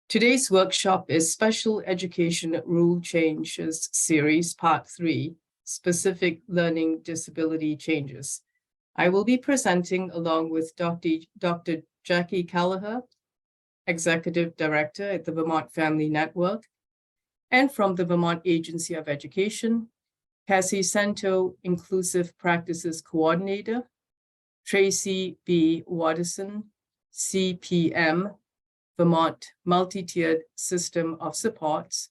Today's workshop is Special Education Rule Changes Series Part 3, Specific Learning Disability Changes. I will be presenting along with Dr. Jacqui Kelleher, Executive Director at the Vermont Family Network, and from the Vermont Agency of Education, Cassie Santo, Inclusive Practices Coordinator, Tracy B. Watterson, CPM, Vermont Multi-Tiered System of Supports,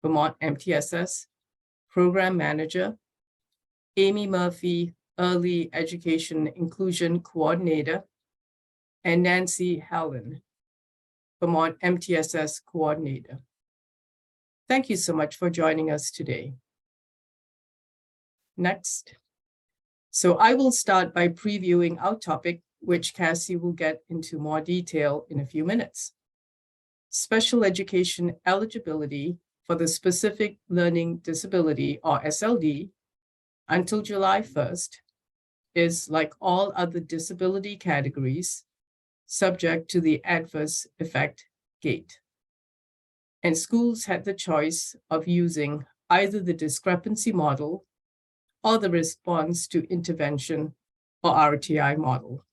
Vermont MTSS, Program Manager, Amy Murphy, Early Education Inclusion Coordinator, and Nancy Hallen, Vermont MTSS Coordinator. Thank you so much for joining us today. Next. So I will start by previewing our topic, which Cassie will get into more detail in a few minutes. Special education eligibility for the specific learning disability, or SLD, until July 1st is, like all other disability categories, subject to the adverse effect gate. And schools had the choice of using either the discrepancy model or the response to intervention or RTI model.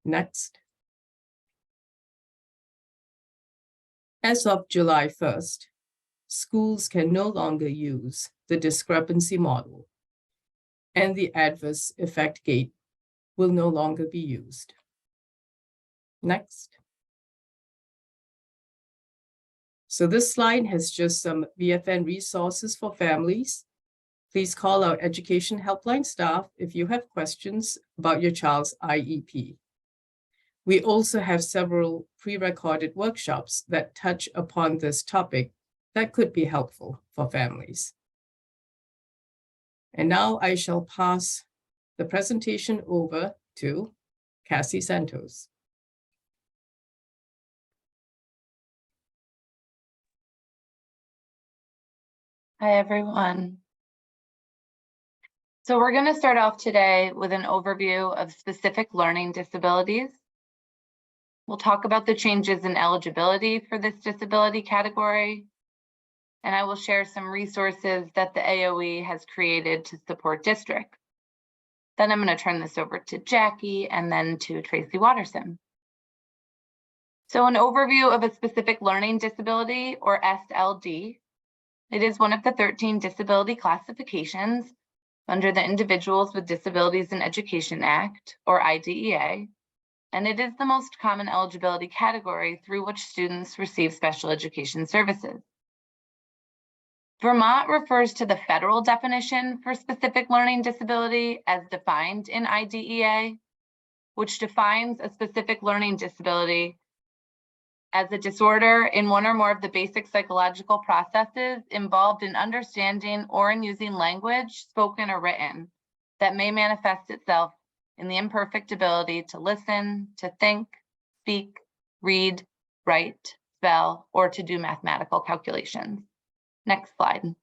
Next. As of July 1st, schools can no longer use the discrepancy model, and the adverse effect gate will no longer be used. Next. So this slide has just some VFN resources for families. Please call our education helpline staff if you have questions about your child's IEP. We also have several pre-recorded workshops that touch upon this topic that could be helpful for families. And now I shall pass the presentation over to Cassie Santos. Hi, everyone. So we're going to start off today with an overview of specific learning disabilities. We'll talk about the changes in eligibility for this disability category, and I will share some resources that the AOE has created to support districts. Then I'm going to turn this over to Jacqui and then to Tracy Watterson. So an overview of a specific learning disability, or SLD. It is one of the 13 disability classifications under the Individuals with Disabilities in Education Act, or IDEA, and it is the most common eligibility category through which students receive special education services. Vermont refers to the federal definition for specific learning disability as defined in IDEA, which defines a specific learning disability as a disorder in one or more of the basic psychological processes involved in understanding or in using language, spoken or written, that may manifest itself in the imperfect ability to listen, to think, speak, read, write, spell, or to do mathematical calculations. Next slide.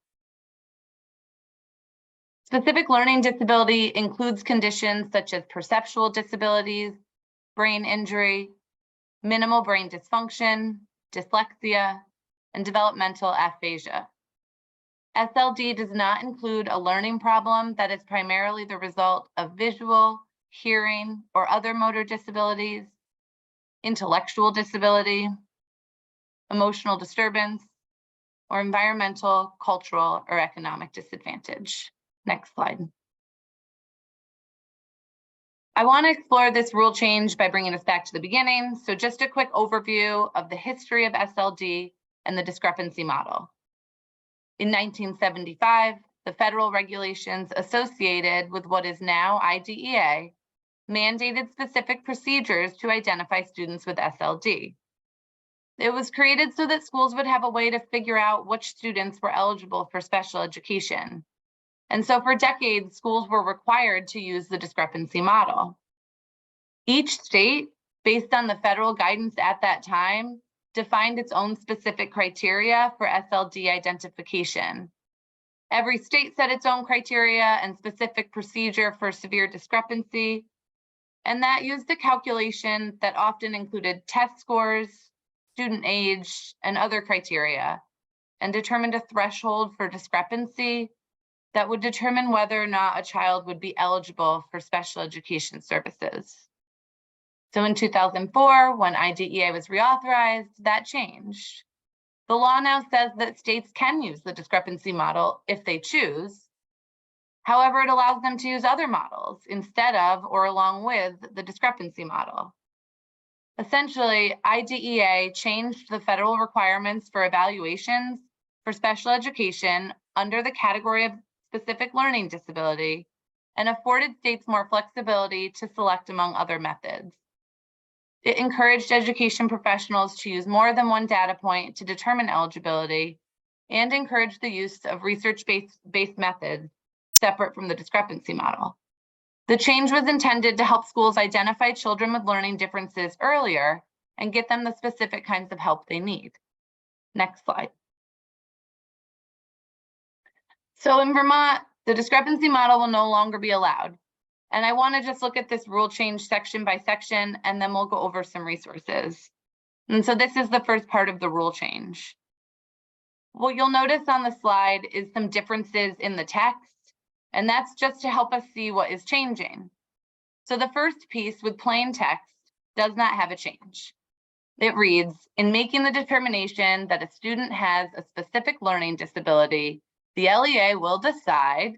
Specific learning disability includes conditions such as perceptual disabilities, brain injury, minimal brain dysfunction, dyslexia, and developmental aphasia. SLD does not include a learning problem that is primarily the result of visual, hearing, or other motor disabilities, intellectual disability, emotional disturbance, or environmental, cultural, or economic disadvantage. Next slide. I want to explore this rule change by bringing us back to the beginning. So just a quick overview of the history of SLD and the discrepancy model. In 1975, the federal regulations associated with what is now IDEA mandated specific procedures to identify students with SLD. It was created so that schools would have a way to figure out which students were eligible for special education. And so for decades, schools were required to use the discrepancy model. Each state, based on the federal guidance at that time, defined its own specific criteria for SLD identification. Every state set its own criteria and specific procedure for severe discrepancy, and that used a calculation that often included test scores, student age, and other criteria, and determined a threshold for discrepancy that would determine whether or not a child would be eligible for special education services. So in 2004, when IDEA was reauthorized, that changed. The law now says that states can use the discrepancy model if they choose. However, it allows them to use other models instead of or along with the discrepancy model. Essentially, IDEA changed the federal requirements for evaluations for special education under the category of specific learning disability and afforded states more flexibility to select among other methods. It encouraged education professionals to use more than one data point to determine eligibility and encouraged the use of research-based methods separate from the discrepancy model. The change was intended to help schools identify children with learning differences earlier and get them the specific kinds of help they need. Next slide. So in Vermont, the discrepancy model will no longer be allowed. And I want to just look at this rule change section by section, and then we'll go over some resources. And so this is the first part of the rule change. What you'll notice on the slide is some differences in the text, and that's just to help us see what is changing. So the first piece with plain text does not have a change. It reads, in making the determination that a student has a specific learning disability, the LEA will decide.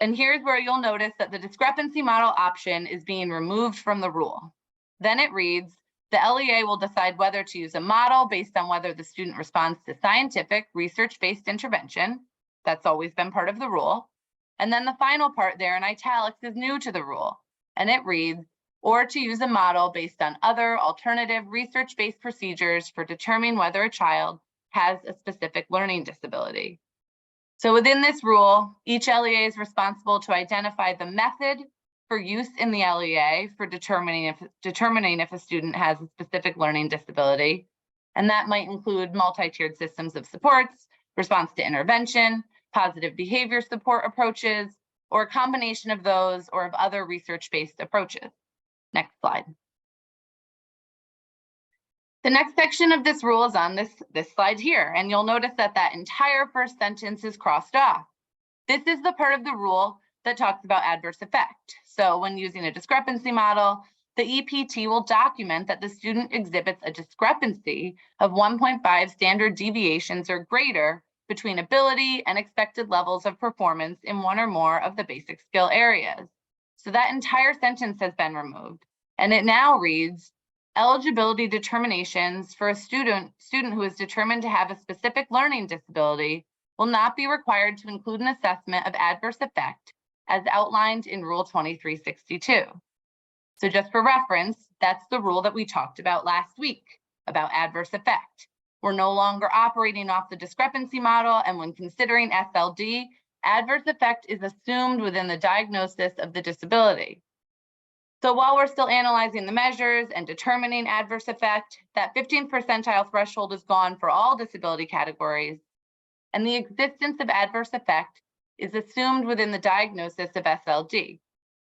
And here's where you'll notice that the discrepancy model option is being removed from the rule. Then it reads, the LEA will decide whether to use a model based on whether the student responds to scientific research-based intervention. That's always been part of the rule. And then the final part there in italics is new to the rule. And it reads, or to use a model based on other alternative research-based procedures for determining whether a child has a specific learning disability. So within this rule, each LEA is responsible to identify the method for use in the LEA for determining if a student has a specific learning disability. And that might include multi-tiered systems of supports, response to intervention, positive behavior support approaches, or a combination of those or of other research-based approaches. Next slide. The next section of this rule is on this slide here, and you'll notice that that entire first sentence is crossed off. This is the part of the rule that talks about adverse effect. So when using a discrepancy model, the EPT will document that the student exhibits a discrepancy of 1.5 standard deviations or greater between ability and expected levels of performance in one or more of the basic skill areas. So that entire sentence has been removed, and it now reads, eligibility determinations for a student who is determined to have a specific learning disability will not be required to include an assessment of adverse effect as outlined in Rule 2362. So just for reference, that's the rule that we talked about last week about adverse effect. We're no longer operating off the discrepancy model, and when considering SLD, adverse effect is assumed within the diagnosis of the disability. So while we're still analyzing the measures and determining adverse effect, that 15th percentile threshold is gone for all disability categories, and the existence of adverse effect is assumed within the diagnosis of SLD.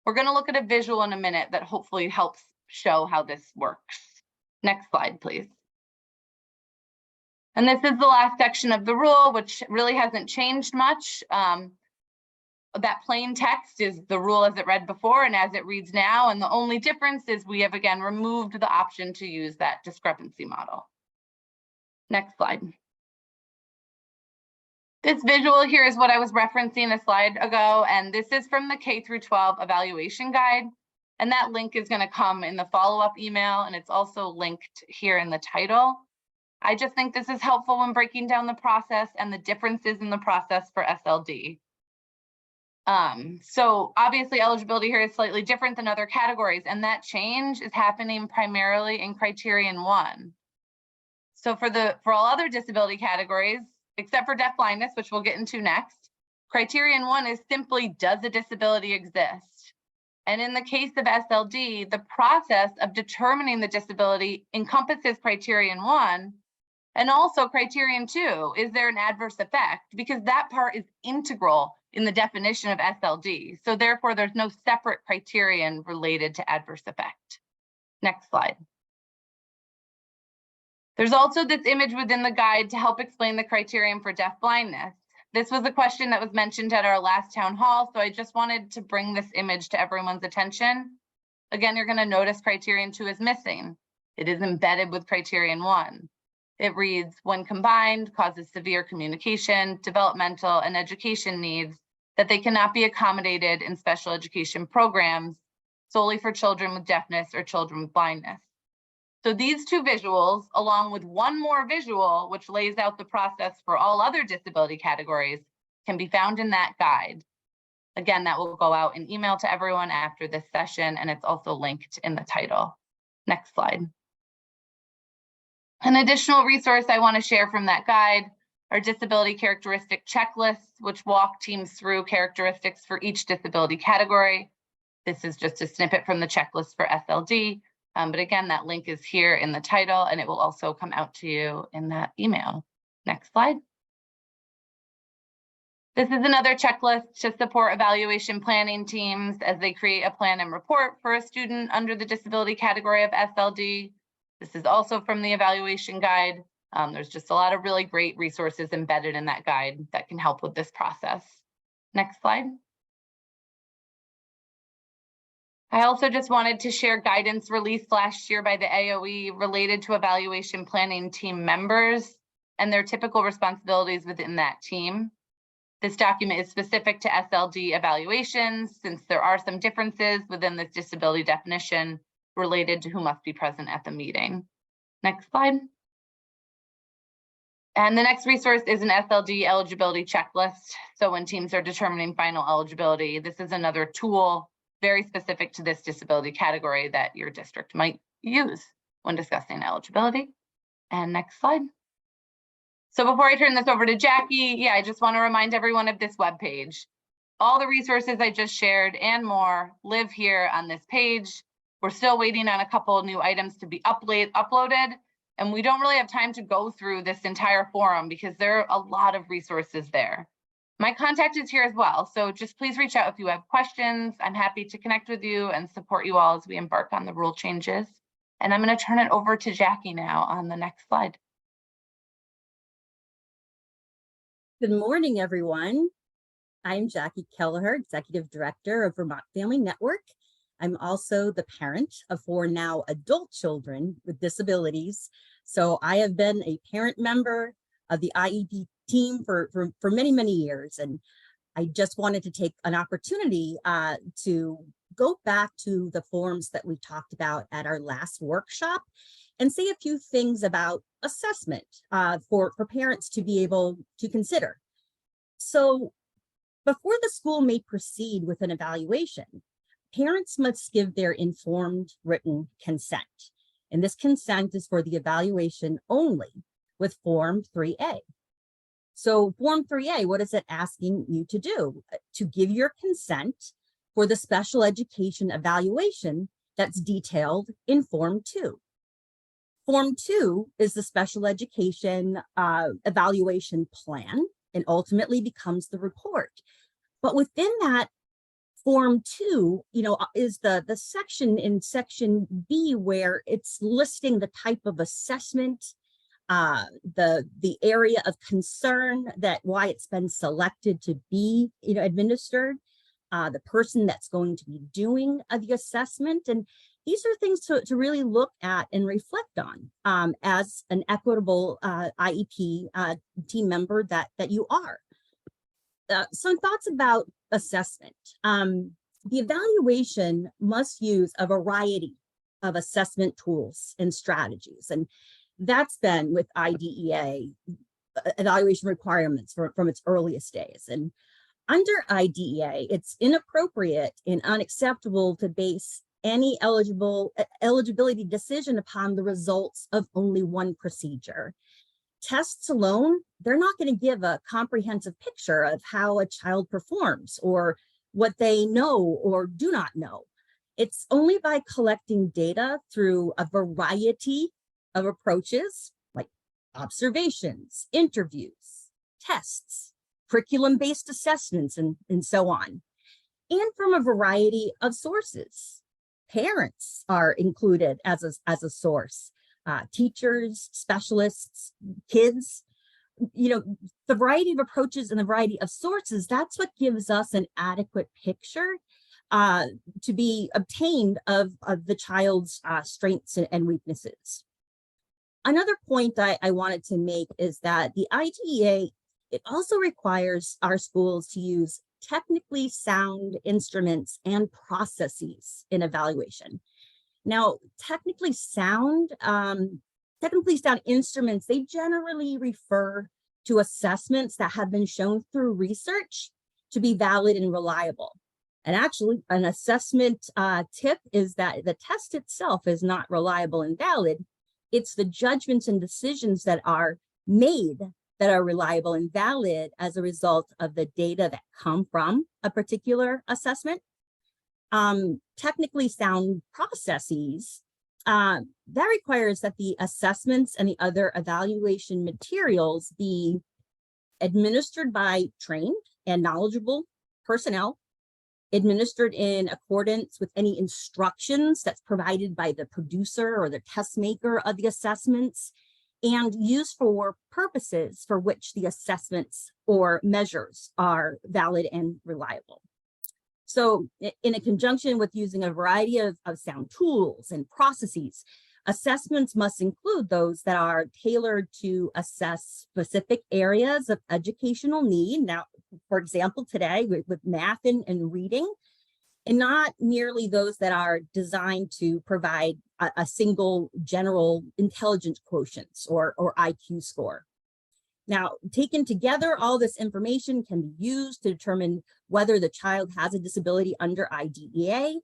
We're going to look at a visual in a minute that hopefully helps show how this works. Next slide, please. And this is the last section of the rule, which really hasn't changed much. That plain text is the rule as it read before and as it reads now, and the only difference is we have again removed the option to use that discrepancy model. Next slide. This visual here is what I was referencing a slide ago, and this is from the K through 12 evaluation guide, and that link is going to come in the follow-up email, and it's also linked here in the title. I just think this is helpful when breaking down the process and the differences in the process for SLD. So obviously eligibility here is slightly different than other categories, and that change is happening primarily in criterion 1. So for all other disability categories, except for deafblindness, which we'll get into next, criterion 1 is simply, does a disability exist? And in the case of SLD, the process of determining the disability encompasses criterion 1 and also criterion 2, is there an adverse effect? Because that part is integral in the definition of SLD. So therefore, there's no separate criterion related to adverse effect. Next slide. There's also this image within the guide to help explain the criterion for deaf blindness. This was a question that was mentioned at our last town hall, so I just wanted to bring this image to everyone's attention. Again, you're going to notice criterion 2 is missing. It is embedded with criterion 1. It reads, when combined, causes severe communication, developmental, and education needs that they cannot be accommodated in special education programs solely for children with deafness or children with blindness. So these two visuals, along with one more visual, which lays out the process for all other disability categories, can be found in that guide. Again, that will go out in email to everyone after this session, and it's also linked in the title. Next slide. An additional resource I want to share from that guide are disability characteristic checklists, which walk teams through characteristics for each disability category. This is just a snippet from the checklist for SLD. But again, that link is here in the title, and it will also come out to you in that email. Next slide. This is another checklist to support evaluation planning teams as they create a plan and report for a student under the disability category of SLD. This is also from the evaluation guide. There's just a lot of really great resources embedded in that guide that can help with this process. Next slide. I also just wanted to share guidance released last year by the AOE related to evaluation planning team members and their typical responsibilities within that team. This document is specific to SLD evaluations, since there are some differences within this disability definition related to who must be present at the meeting. Next slide. And the next resource is an SLD eligibility checklist. So when teams are determining final eligibility, this is another tool very specific to this disability category that your district might use when discussing eligibility. And next slide. So before I turn this over to Jacqui, I just want to remind everyone of this webpage. All the resources I just shared and more live here on this page. We're still waiting on a couple of new items to be uploaded, and we don't really have time to go through this entire forum because there are a lot of resources there. My contact is here as well, so just please reach out if you have questions. I'm happy to connect with you and support you all as we embark on the rule changes. And I'm going to turn it over to Jacqui now on the next slide. Good morning, everyone. I'm Jacqui Kelleher, Executive Director of Vermont Family Network. I'm also the parent of 4 now adult children with disabilities. So I have been a parent member of the IEP team for many, many years. And I just wanted to take an opportunity to go back to the forums that we talked about at our last workshop and say a few things about assessment for parents to be able to consider. So before the school may proceed with an evaluation, parents must give their informed written consent. And this consent is for the evaluation only with Form 3A. So Form 3A, what is it asking you to do? To give your consent for the special education evaluation that's detailed in Form 2. Form 2 is the special education evaluation plan and ultimately becomes the report. But within that Form 2, is the section in Section B where it's listing the type of assessment, the area of concern, that why it's been selected to be administered, the person that's going to be doing the assessment. And these are things to really look at and reflect on as an equitable IEP team member that you are. Some thoughts about assessment. The evaluation must use a variety of assessment tools and strategies. And that's been with IDEA evaluation requirements from its earliest days. And under IDEA, it's inappropriate and unacceptable to base any eligibility decision upon the results of only one procedure. Tests alone, they're not going to give a comprehensive picture of how a child performs or what they know or do not know. It's only by collecting data through a variety of approaches like observations, interviews, tests, curriculum-based assessments, and so on, and from a variety of sources. Parents are included as a source. teachers, specialists, kids. The variety of approaches and the variety of sources, that's what gives us an adequate picture to be obtained of the child's strengths and weaknesses. Another point I wanted to make is that the IDEA, it also requires our schools to use technically sound instruments and processes in evaluation. Now, technically sound instruments, they generally refer to assessments that have been shown through research to be valid and reliable. And actually, an assessment tip is that the test itself is not reliable and valid. It's the judgments and decisions that are made that are reliable and valid as a result of the data that come from a particular assessment. Technically sound processes, that requires that the assessments and the other evaluation materials be administered by trained and knowledgeable personnel, administered in accordance with any instructions that's provided by the producer or the test maker of the assessments, and used for purposes for which the assessments or measures are valid and reliable. So in a conjunction with using a variety of sound tools and processes, assessments must include those that are tailored to assess specific areas of educational need. Now, for example, today with math and reading, and not merely those that are designed to provide a single general intelligence quotient or IQ score. Now, taken together, all this information can be used to determine whether the child has a disability under IDEA,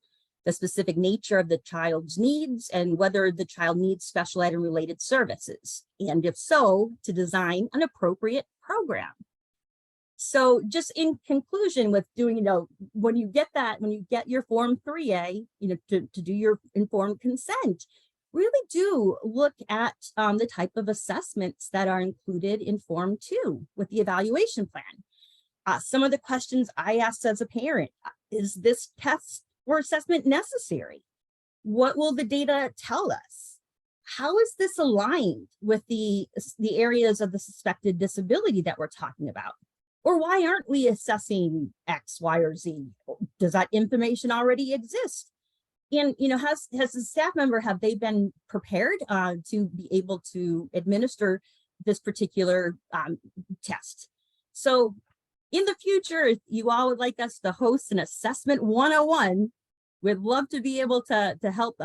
the specific nature of the child's needs, and whether the child needs special ed and related services, and if so, to design an appropriate program. So just in conclusion with doing, when you get your Form 3A, to do your informed consent, really do look at the type of assessments that are included in Form 2 with the evaluation plan. Some of the questions I asked as a parent, is this test or assessment necessary? What will the data tell us? How is this aligned with the areas of the suspected disability that we're talking about? Or why aren't we assessing X, Y, or Z? Does that information already exist? And has the staff member, have they been prepared to be able to administer this particular test? So in the future, if you all would like us to host an assessment 101, we'd love to be able to help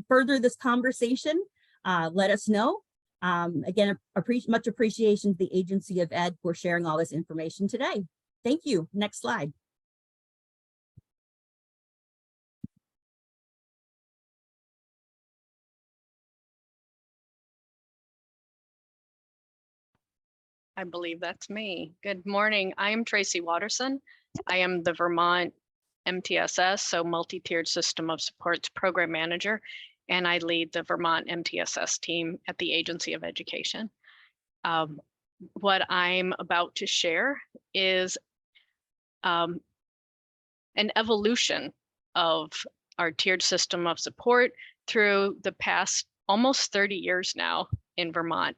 further this conversation. Let us know. Again, much appreciation to the Agency of Ed for sharing all this information today. Thank you. Next slide. I believe that's me. Good morning. I am Tracy Watterson. I am the Vermont MTSS, so Multi-Tiered System of Supports Program Manager, and I lead the Vermont MTSS team at the Agency of Education. What I'm about to share is an evolution of our tiered system of support through the past almost 30 years now in Vermont.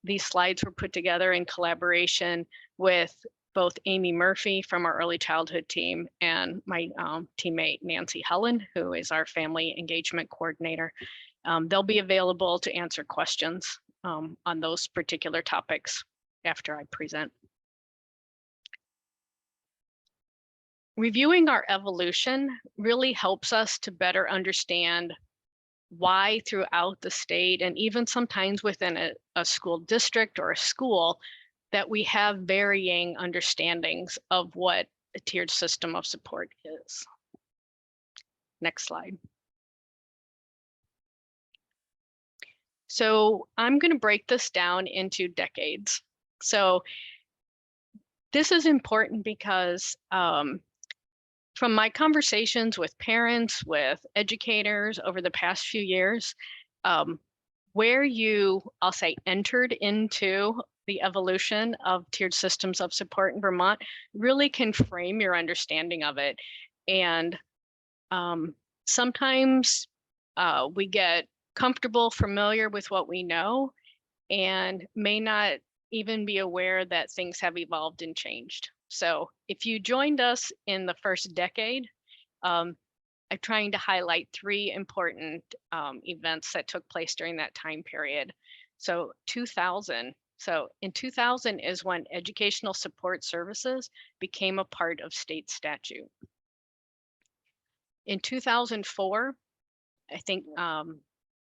These slides were put together in collaboration with both Amy Murphy from our early childhood team and my teammate Nancy Hallen, who is our family engagement coordinator. They'll be available to answer questions on those particular topics after I present. Reviewing our evolution really helps us to better understand why throughout the state, and even sometimes within a school district or a school, that we have varying understandings of what a tiered system of support is. Next slide. So I'm going to break this down into decades. So this is important because from my conversations with parents, with educators over the past few years, where you, I'll say, entered into the evolution of tiered systems of support in Vermont really can frame your understanding of it. And sometimes we get comfortable, familiar with what we know, and may not even be aware that things have evolved and changed. So if you joined us in the first decade, I'm trying to highlight 3 important events that took place during that time period. So 2000. So in 2000 is when educational support services became a part of state statute. In 2004, I think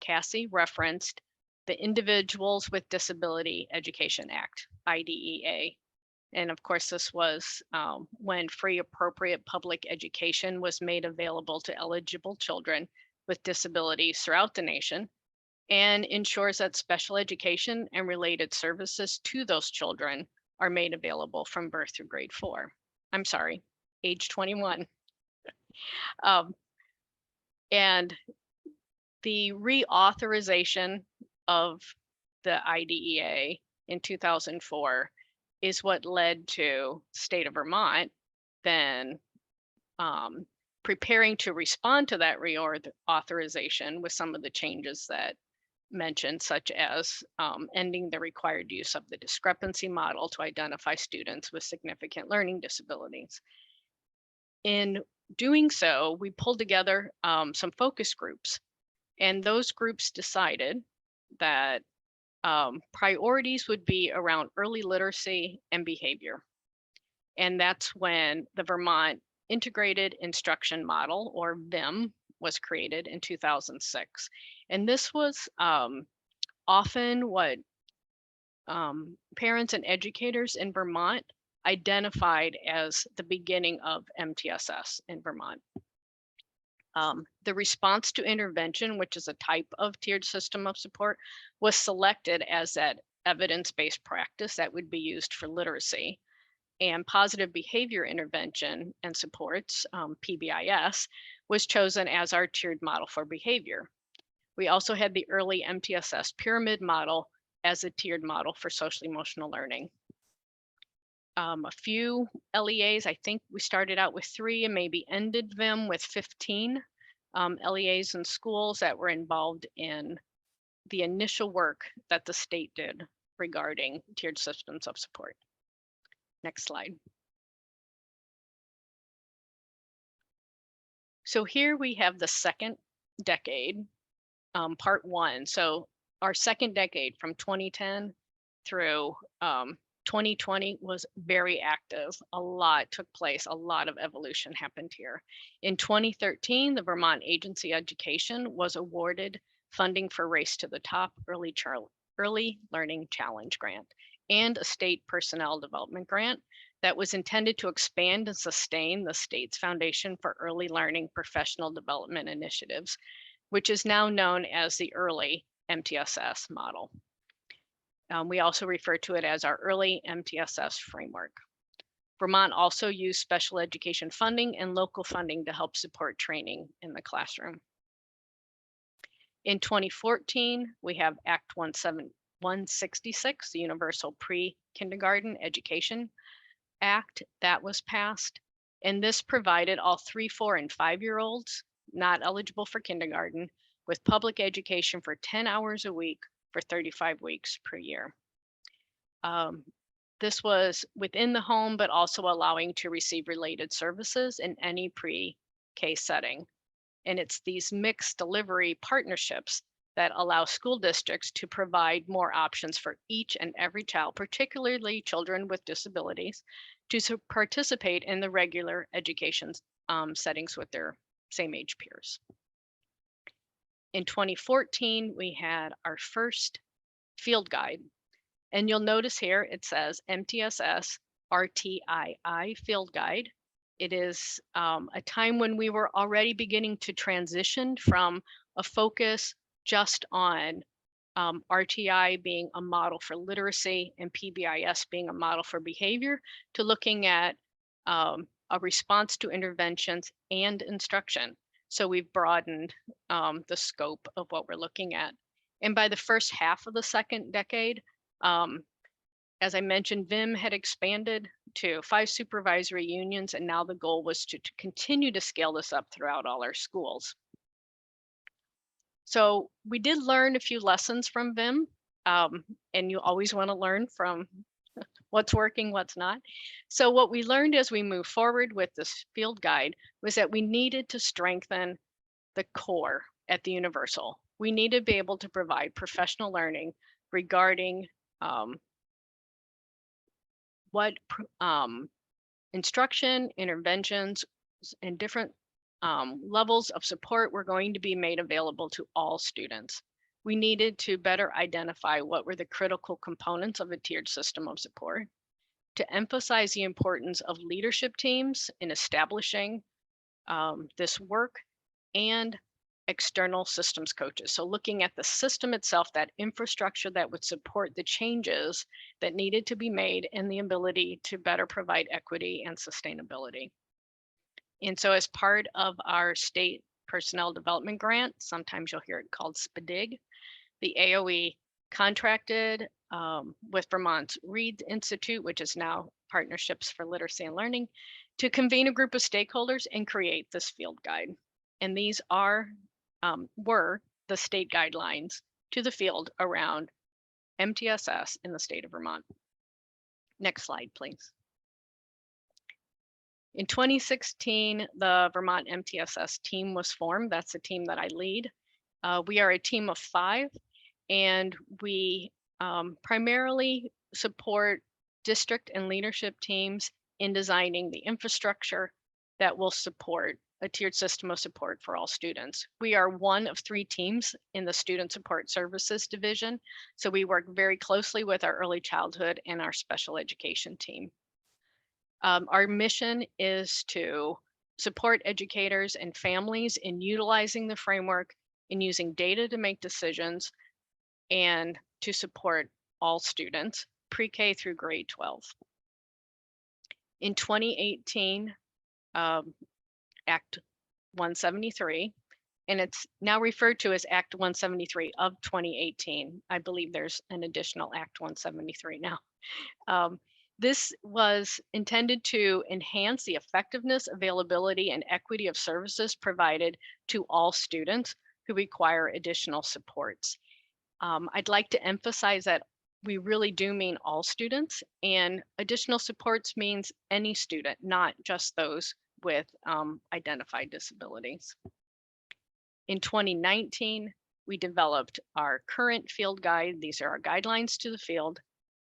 Cassie referenced the Individuals with Disability Education Act, IDEA. And of course, this was when free appropriate public education was made available to eligible children with disabilities throughout the nation, and ensures that special education and related services to those children are made available from birth through grade 4. I'm sorry, age 21. And the reauthorization of the IDEA in 2004 is what led to state of Vermont then preparing to respond to that reauthorization with some of the changes that mentioned, such as ending the required use of the discrepancy model to identify students with significant learning disabilities. In doing so, we pulled together some focus groups, and those groups decided that priorities would be around early literacy and behavior. And that's when the Vermont Integrated Instruction Model, or VIM, was created in 2006. And this was often what parents and educators in Vermont identified as the beginning of MTSS in Vermont. The response to intervention, which is a type of tiered system of support, was selected as that evidence-based practice that would be used for literacy. And positive behavior intervention and supports, PBIS, was chosen as our tiered model for behavior. We also had the early MTSS pyramid model as a tiered model for social emotional learning. A few LEAs, I think we started out with 3 and maybe ended them with 15 LEAs in schools that were involved in the initial work that the state did regarding tiered systems of support. Next slide. So here we have the second decade, part 1. So our second decade from 2010 through 2020 was very active. A lot took place. A lot of evolution happened here. In 2013, the Vermont Agency Education was awarded funding for Race to the Top Early Learning Challenge Grant and a state personnel development grant that was intended to expand and sustain the state's foundation for early learning professional development initiatives, which is now known as the early MTSS model. We also refer to it as our early MTSS framework. Vermont also used special education funding and local funding to help support training in the classroom. In 2014, we have Act 166, the Universal Pre-Kindergarten Education Act, that was passed. And this provided all 3, 4, and 5-year-olds not eligible for kindergarten with public education for 10 hours a week for 35 weeks per year. This was within the home, but also allowing to receive related services in any pre-K setting. And it's these mixed delivery partnerships that allow school districts to provide more options for each and every child, particularly children with disabilities, to participate in the regular education settings with their same age peers. In 2014, we had our first field guide. And you'll notice here it says MTSS RTII field guide. It is a time when we were already beginning to transition from a focus just on RTI being a model for literacy and PBIS being a model for behavior, to looking at a response to interventions and instruction. So we've broadened the scope of what we're looking at. And by the first half of the second decade, as I mentioned, VIM had expanded to 5 supervisory unions, and now the goal was to continue to scale this up throughout all our schools. So we did learn a few lessons from VIM, and you always want to learn from what's working, what's not. So what we learned as we move forward with this field guide was that we needed to strengthen the core at the universal. We need to be able to provide professional learning regarding what instruction, interventions, and different levels of support were going to be made available to all students. We needed to better identify what were the critical components of a tiered system of support, to emphasize the importance of leadership teams in establishing this work, and external systems coaches. So looking at the system itself, that infrastructure that would support the changes that needed to be made and the ability to better provide equity and sustainability. And so as part of our state personnel development grant, sometimes you'll hear it called SPDIG, the AOE contracted with Vermont's Reed Institute, which is now Partnerships for Literacy and Learning, to convene a group of stakeholders and create this field guide. And these were the state guidelines to the field around MTSS in the state of Vermont. Next slide, please. In 2016, the Vermont MTSS team was formed. That's the team that I lead. We are a team of 5, and we primarily support district and leadership teams in designing the infrastructure that will support a tiered system of support for all students. We are one of 3 teams in the Student Support Services Division, so we work very closely with our early childhood and our special education team. Our mission is to support educators and families in utilizing the framework, in using data to make decisions, and to support all students, pre-K through grade 12. In 2018, Act 173, and it's now referred to as Act 173 of 2018. I believe there's an additional Act 173 now. This was intended to enhance the effectiveness, availability, and equity of services provided to all students who require additional supports. I'd like to emphasize that we really do mean all students, and additional supports means any student, not just those with identified disabilities. In 2019, we developed our current field guide. These are our guidelines to the field.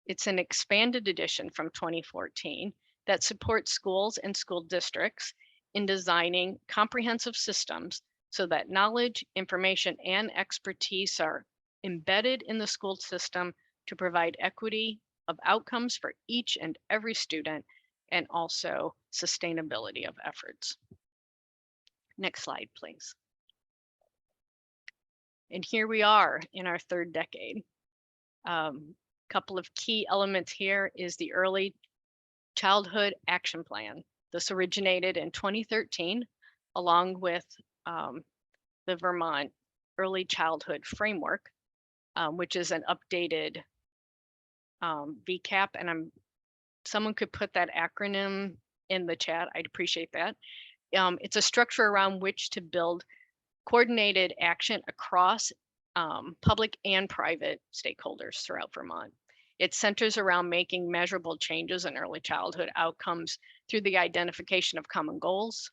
It's an expanded edition from 2014 that supports schools and school districts in designing comprehensive systems so that knowledge, information, and expertise are embedded in the school system to provide equity of outcomes for each and every student, and also sustainability of efforts. Next slide, please. And here we are in our 3rd decade. Couple of key elements here is the Early Childhood Action Plan. This originated in 2013, along with the Vermont Early Childhood Framework, which is an updated VCAP, and someone could put that acronym in the chat. I'd appreciate that. It's a structure around which to build coordinated action across public and private stakeholders throughout Vermont. It centers around making measurable changes in early childhood outcomes through the identification of common goals,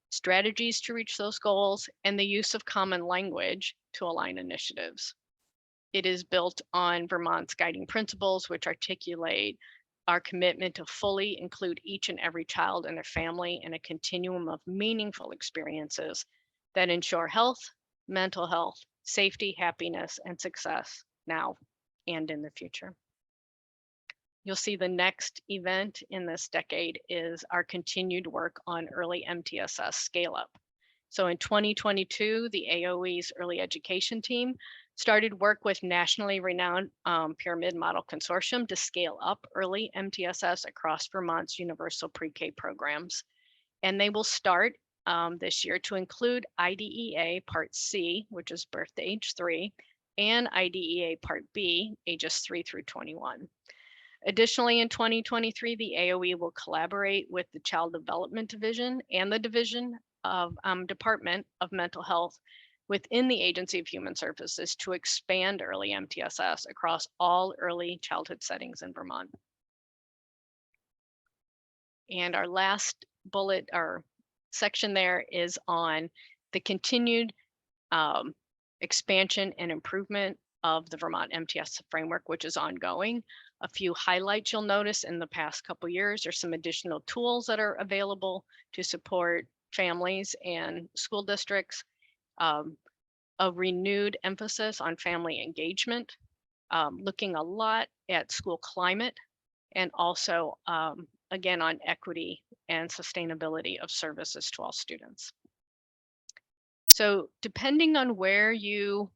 strategies to reach those goals, and the use of common language to align initiatives. It is built on Vermont's guiding principles, which articulate our commitment to fully include each and every child and their family in a continuum of meaningful experiences that ensure health, mental health, safety, happiness, and success now and in the future. You'll see the next event in this decade is our continued work on early MTSS scale up. So in 2022, the AOE's early education team started work with nationally renowned Pyramid Model Consortium to scale up early MTSS across Vermont's universal pre-K programs. And they will start this year to include IDEA Part C, which is birth to age 3, and IDEA Part B, ages 3 through 21. Additionally, in 2023, the AOE will collaborate with the Child Development Division and the Division of Department of Mental Health within the Agency of Human Services to expand early MTSS across all early childhood settings in Vermont. And our last bullet or section there is on the continued expansion and improvement of the Vermont MTS framework, which is ongoing. A few highlights you'll notice in the past couple years are some additional tools that are available to support families and school districts, a renewed emphasis on family engagement, looking a lot at school climate, and also, again, on equity and sustainability of services to all students. So depending on where you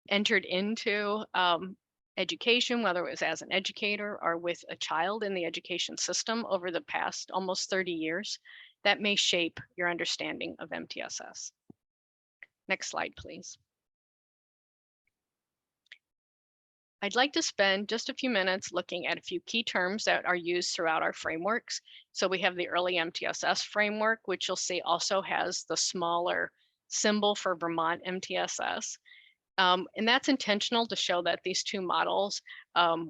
entered into education, whether it was as an educator or with a child in the education system over the past almost 30 years, that may shape your understanding of MTSS. Next slide, please. I'd like to spend just a few minutes looking at a few key terms that are used throughout our frameworks. So we have the early MTSS framework, which you'll see also has the smaller symbol for Vermont MTSS. And that's intentional to show that these two models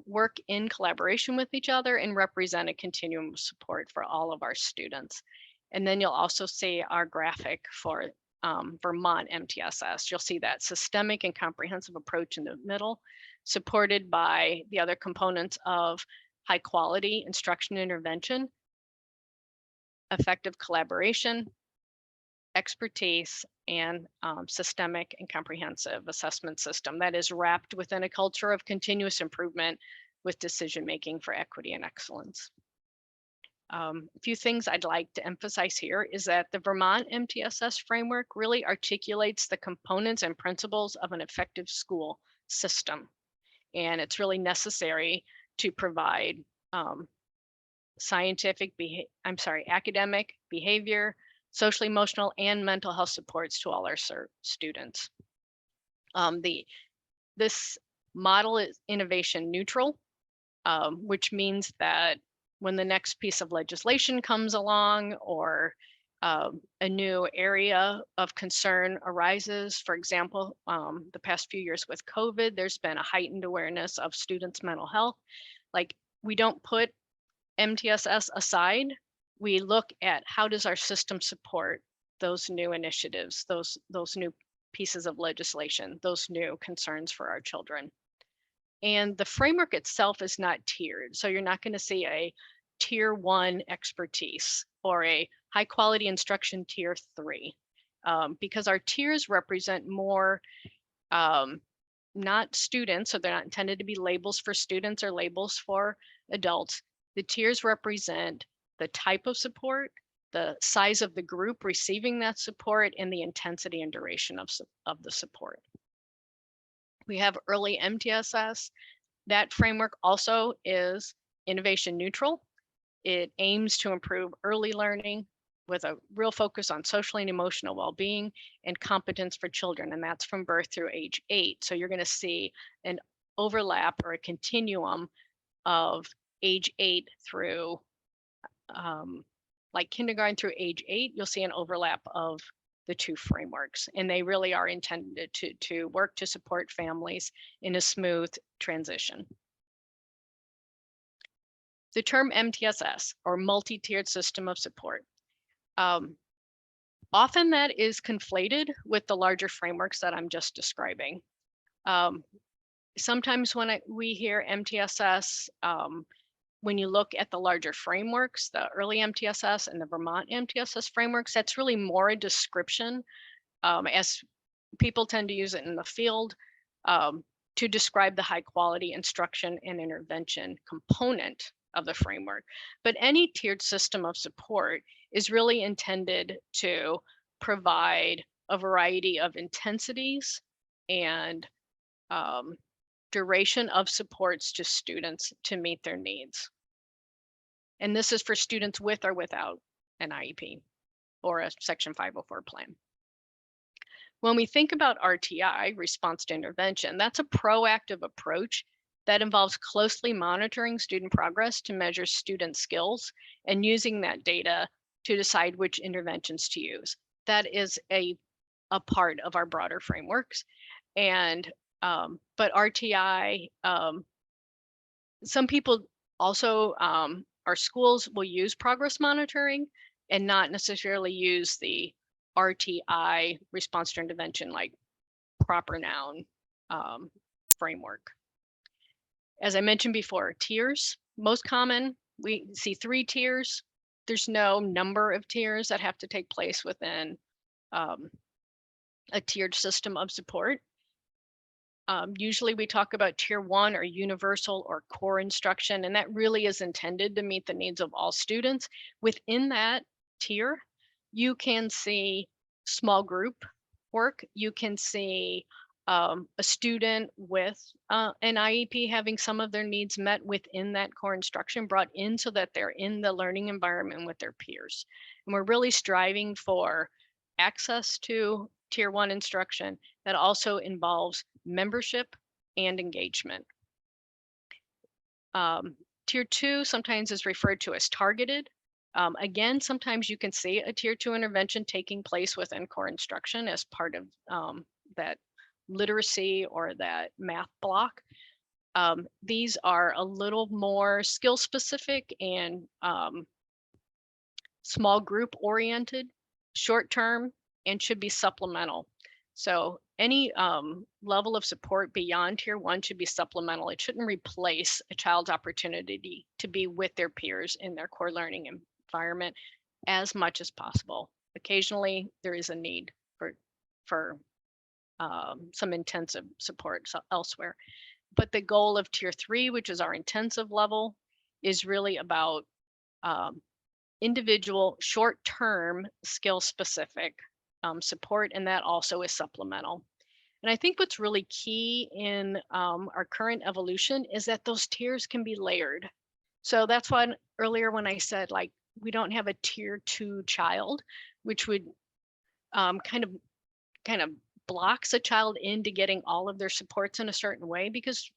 work in collaboration with each other and represent a continuum of support for all of our students. And then you'll also see our graphic for Vermont MTSS. You'll see that systemic and comprehensive approach in the middle, supported by the other components of high quality instruction intervention, effective collaboration, expertise, and systemic and comprehensive assessment system that is wrapped within a culture of continuous improvement with decision-making for equity and excellence. A few things I'd like to emphasize here is that the Vermont MTSS framework really articulates the components and principles of an effective school system. And it's really necessary to provide academic, behavior, social, emotional, and mental health supports to all our students. This model is innovation neutral, which means that when the next piece of legislation comes along or a new area of concern arises, for example, the past few years with COVID, there's been a heightened awareness of students' mental health. Like, we don't put MTSS aside. We look at how does our system support those new initiatives, those new pieces of legislation, those new concerns for our children. And the framework itself is not tiered. So you're not going to see a tier 1 expertise or a high quality instruction tier 3, because our tiers represent more not students, so they're not intended to be labels for students or labels for adults. The tiers represent the type of support, the size of the group receiving that support, and the intensity and duration of the support. We have early MTSS. That framework also is innovation neutral. It aims to improve early learning with a real focus on social and emotional well-being and competence for children, and that's from birth through age 8. So you're going to see an overlap or a continuum of age 8 through like kindergarten through age 8. You'll see an overlap of the two frameworks, and they really are intended to work to support families in a smooth transition. The term MTSS, or multi-tiered system of support, often that is conflated with the larger frameworks that I'm just describing. Sometimes when we hear MTSS, when you look at the larger frameworks, the early MTSS and the Vermont MTSS frameworks, that's really more a description, as people tend to use it in the field, to describe the high quality instruction and intervention component of the framework. But any tiered system of support is really intended to provide a variety of intensities and duration of supports to students to meet their needs. And this is for students with or without an IEP or a Section 504 plan. When we think about RTI, response to intervention, that's a proactive approach that involves closely monitoring student progress to measure student skills and using that data to decide which interventions to use. That is a a part of our broader frameworks. And but RTI, some people also, our schools will use progress monitoring and not necessarily use the RTI, response to intervention, like proper noun framework. As I mentioned before, tiers, most common, we see 3 tiers. There's no number of tiers that have to take place within a tiered system of support. Usually we talk about tier 1 or universal or core instruction, and that really is intended to meet the needs of all students. Within that tier, you can see small group work. You can see a student with an IEP having some of their needs met within that core instruction, brought in so that they're in the learning environment with their peers. And we're really striving for access to tier 1 instruction that also involves membership and engagement. Tier 2 sometimes is referred to as targeted. Again, sometimes you can see a tier 2 intervention taking place within core instruction as part of that literacy or that math block. These are a little more skill specific and small group oriented, short term, and should be supplemental. So any level of support beyond tier 1 should be supplemental. It shouldn't replace a child's opportunity to be with their peers in their core learning environment as much as possible. Occasionally, there is a need for some intensive support elsewhere. But the goal of tier 3, which is our intensive level, is really about individual short-term skill specific support, and that also is supplemental. And I think what's really key in our current evolution is that those tiers can be layered. So that's why earlier when I said, like, we don't have a tier 2 child, which would kind of blocks a child into getting all of their supports in a certain way, because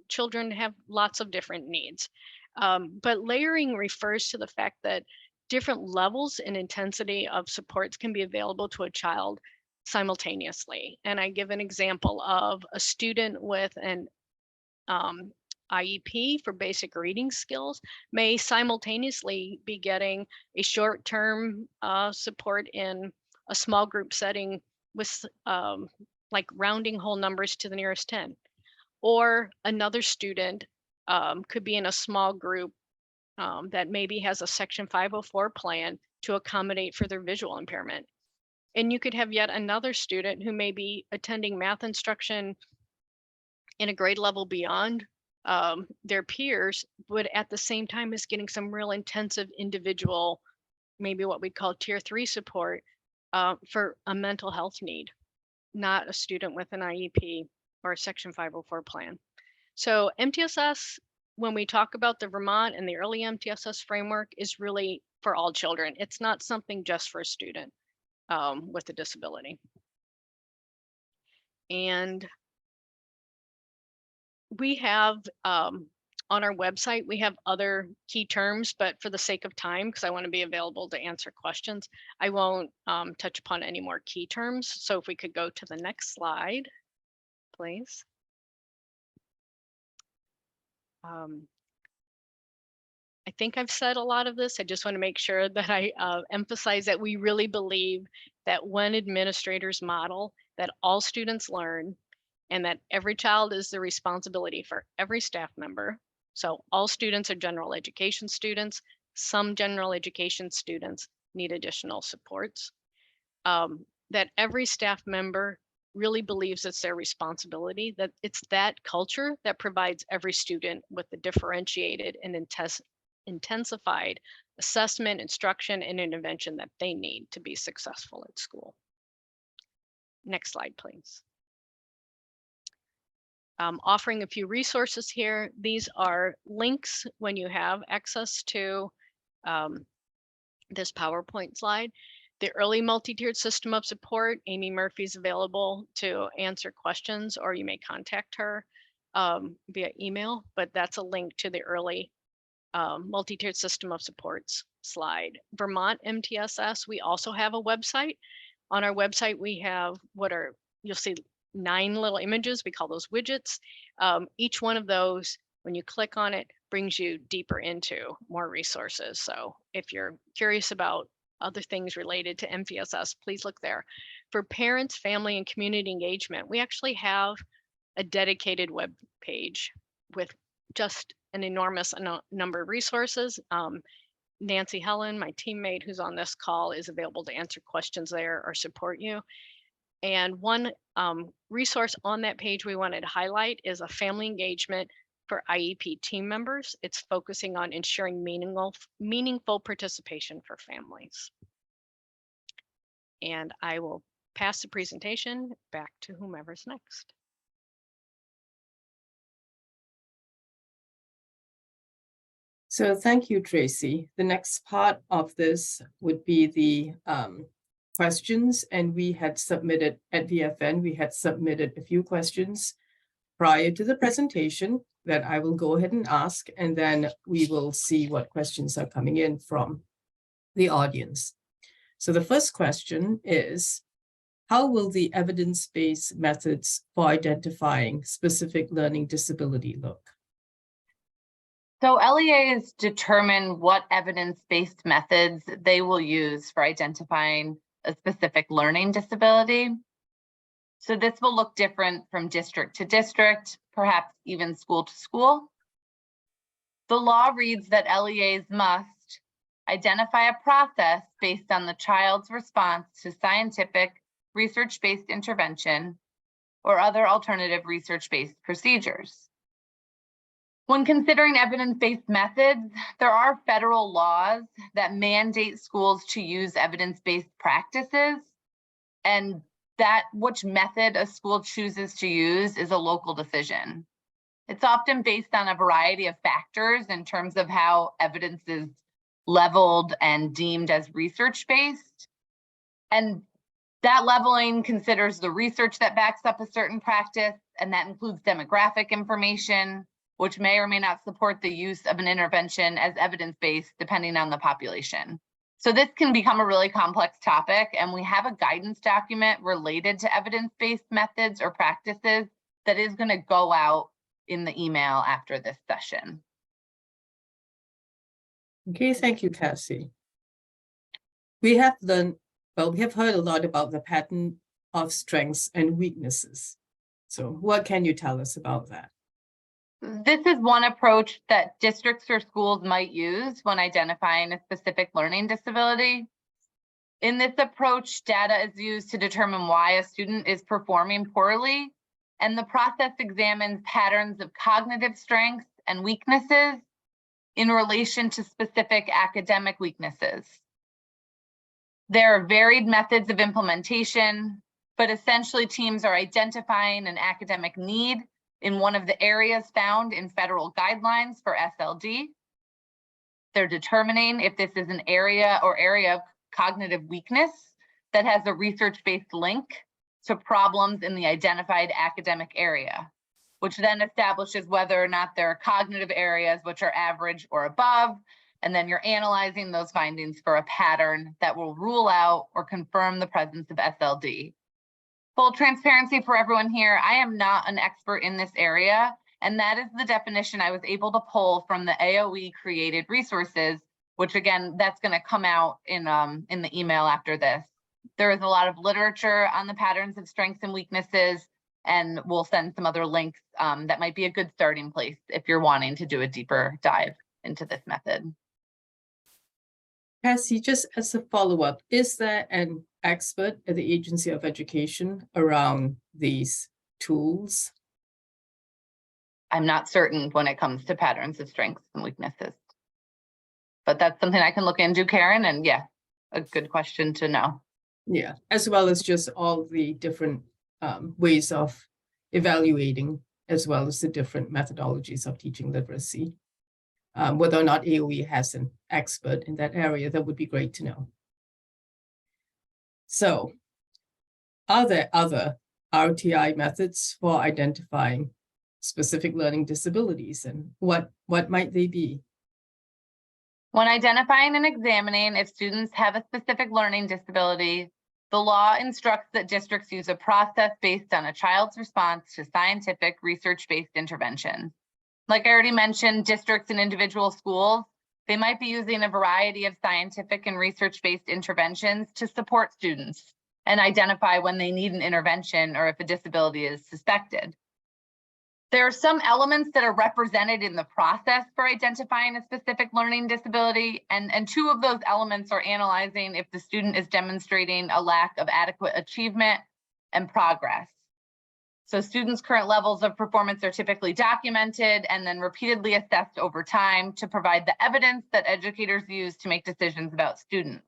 children have lots of different needs. But layering refers to the fact that different levels and intensity of supports can be available to a child simultaneously. And I give an example of a student with an IEP for basic reading skills may simultaneously be getting a short-term support in a small group setting with like rounding whole numbers to the nearest 10. Or another student could be in a small group that maybe has a Section 504 plan to accommodate for their visual impairment. And you could have yet another student who may be attending math instruction in a grade level beyond their peers, but at the same time is getting some real intensive individual, maybe what we'd call tier 3 support for a mental health need, not a student with an IEP or a Section 504 plan. So MTSS, when we talk about the Vermont and the early MTSS framework, is really for all children. It's not something just for a student with a disability. And we have on our website, we have other key terms, but for the sake of time, because I want to be available to answer questions, I won't touch upon any more key terms. So if we could go to the next slide, please. I think I've said a lot of this. I just want to make sure that I emphasize that we really believe that when administrators model that all students learn and that every child is the responsibility for every staff member. So all students are general education students. Some general education students need additional supports. That every staff member really believes it's their responsibility, that it's that culture that provides every student with the differentiated and intensified assessment, instruction, and intervention that they need to be successful at school. Next slide, please. Offering a few resources here. These are links when you have access to this PowerPoint slide. The early multi-tiered system of support, Amy Murphy's available to answer questions, or you may contact her via email, but that's a link to the early multi-tiered system of supports slide. Vermont MTSS, we also have a website On our website, we have you'll see 9 little images. We call those widgets. Each one of those, when you click on it, brings you deeper into more resources. So if you're curious about other things related to MVSS, please look there. For parents, family, and community engagement, we actually have a dedicated web page with just an enormous number of resources. Nancy Hallen, my teammate who's on this call, is available to answer questions there or support you. And one resource on that page we wanted to highlight is a family engagement for IEP team members. It's focusing on ensuring meaningful participation for families. And I will pass the presentation back to whomever's next. So thank you, Tracy. The next part of this would be the questions, and we had submitted at VFN, we had submitted a few questions prior to the presentation that I will go ahead and ask, and then we will see what questions are coming in from the audience. So the first question is, how will the evidence-based methods for identifying specific learning disability look? So LEAs determine what evidence-based methods they will use for identifying a specific learning disability. So this will look different from district to district, perhaps even school to school. The law reads that LEAs must identify a process based on the child's response to scientific, research-based intervention or other alternative research-based procedures. When considering evidence-based methods, there are federal laws that mandate schools to use evidence-based practices, and that which method a school chooses to use is a local decision. It's often based on a variety of factors in terms of how evidence is leveled and deemed as research-based. And that leveling considers the research that backs up a certain practice, and that includes demographic information, which may or may not support the use of an intervention as evidence-based depending on the population. So this can become a really complex topic, and we have a guidance document related to evidence-based methods or practices that is going to go out in the email after this session. Okay, thank you, Cassie. We have heard a lot about the pattern of strengths and weaknesses. So what can you tell us about that? This is one approach that districts or schools might use when identifying a specific learning disability. In this approach, data is used to determine why a student is performing poorly, and the process examines patterns of cognitive strengths and weaknesses in relation to specific academic weaknesses. There are varied methods of implementation, but essentially teams are identifying an academic need in one of the areas found in federal guidelines for SLD. They're determining if this is an area of cognitive weakness that has a research-based link to problems in the identified academic area, which then establishes whether or not there are cognitive areas which are average or above, and then you're analyzing those findings for a pattern that will rule out or confirm the presence of SLD. Full transparency for everyone here, I am not an expert in this area, and that is the definition I was able to pull from the AOE created resources, which again, that's going to come out in the email after this. There is a lot of literature on the patterns of strengths and weaknesses, and we'll send some other links that might be a good starting place if you're wanting to do a deeper dive into this method. Cassie, just as a follow-up, is there an expert at the Agency of Education around these tools? I'm not certain when it comes to patterns of strengths and weaknesses, but that's something I can look into, Karen, and yeah, a good question to know. Yeah, as well as just all the different ways of evaluating, as well as the different methodologies of teaching literacy. Whether or not AOE has an expert in that area, that would be great to know. So, are there other RTI methods for identifying specific learning disabilities, and what might they be? When identifying and examining if students have a specific learning disability, The law instructs that districts use a process based on a child's response to scientific research-based interventions. Like I already mentioned, districts and individual schools, they might be using a variety of scientific and research-based interventions to support students and identify when they need an intervention or if a disability is suspected. There are some elements that are represented in the process for identifying a specific learning disability, and two of those elements are analyzing if the student is demonstrating a lack of adequate achievement and progress. So students' current levels of performance are typically documented and then repeatedly assessed over time to provide the evidence that educators use to make decisions about students.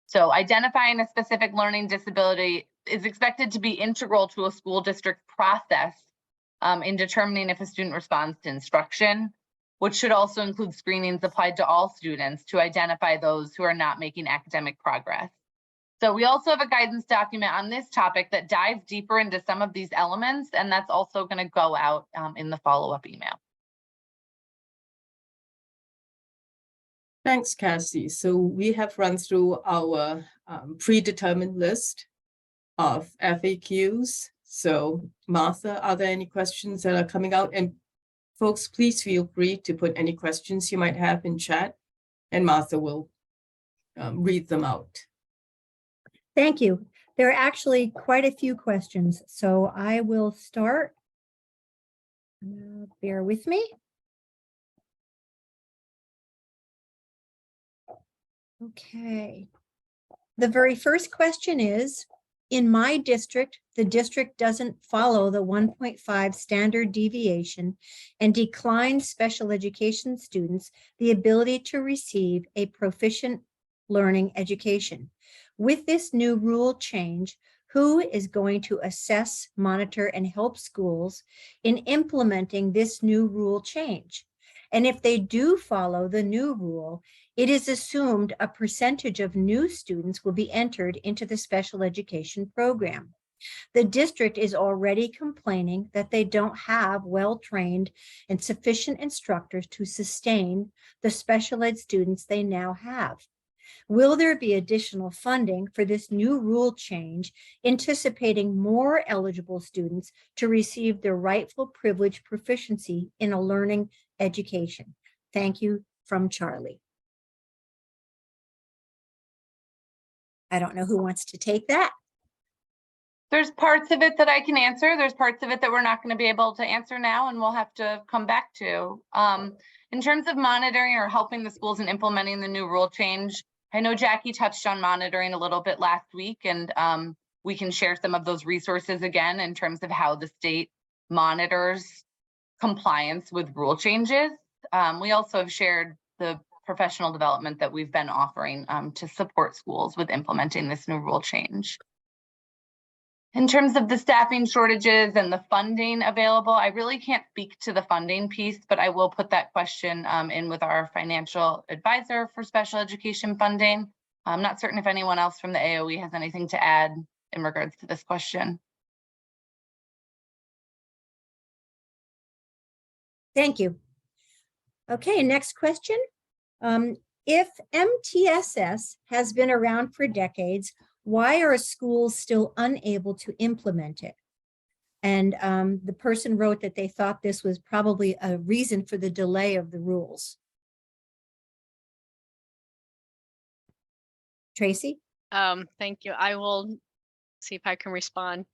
So identifying a specific learning disability is expected to be integral to a school district process in determining if a student responds to instruction, which should also include screenings applied to all students to identify those who are not making academic progress. So we also have a guidance document on this topic that dives deeper into some of these elements, and that's also going to go out in the follow-up email. Thanks, Cassie. So we have run through our predetermined list of FAQs. So Martha, are there any questions that are coming out? And folks, please feel free to put any questions you might have in chat, and Martha will read them out. Thank you. There are actually quite a few questions, so I will start. Bear with me. Okay. The very first question is, in my district, the district doesn't follow the 1.5 standard deviation and declines special education students the ability to receive a proficient learning education. With this new rule change, who is going to assess, monitor, and help schools in implementing this new rule change? And if they do follow the new rule, it is assumed a percentage of new students will be entered into the special education program. The district is already complaining that they don't have well-trained and sufficient instructors to sustain the special ed students they now have. Will there be additional funding for this new rule change, anticipating more eligible students to receive their rightful privileged proficiency in a learning education? Thank you, from Charlie. I don't know who wants to take that. There's parts of it that I can answer. There's parts of it that we're not going to be able to answer now, and we'll have to come back to. In terms of monitoring or helping the schools in implementing the new rule change, I know Jacqui touched on monitoring a little bit last week, and we can share some of those resources again in terms of how the state monitors compliance with rule changes. We also have shared the professional development that we've been offering to support schools with implementing this new rule change. In terms of the staffing shortages and the funding available, I really can't speak to the funding piece, but I will put that question in with our financial advisor for special education funding. I'm not certain if anyone else from the AOE has anything to add in regards to this question. Thank you. Okay, next question. If MTSS has been around for decades, why are schools still unable to implement it? And the person wrote that they thought this was probably a reason for the delay of the rules. Tracy? Thank you. I will see if I can respond.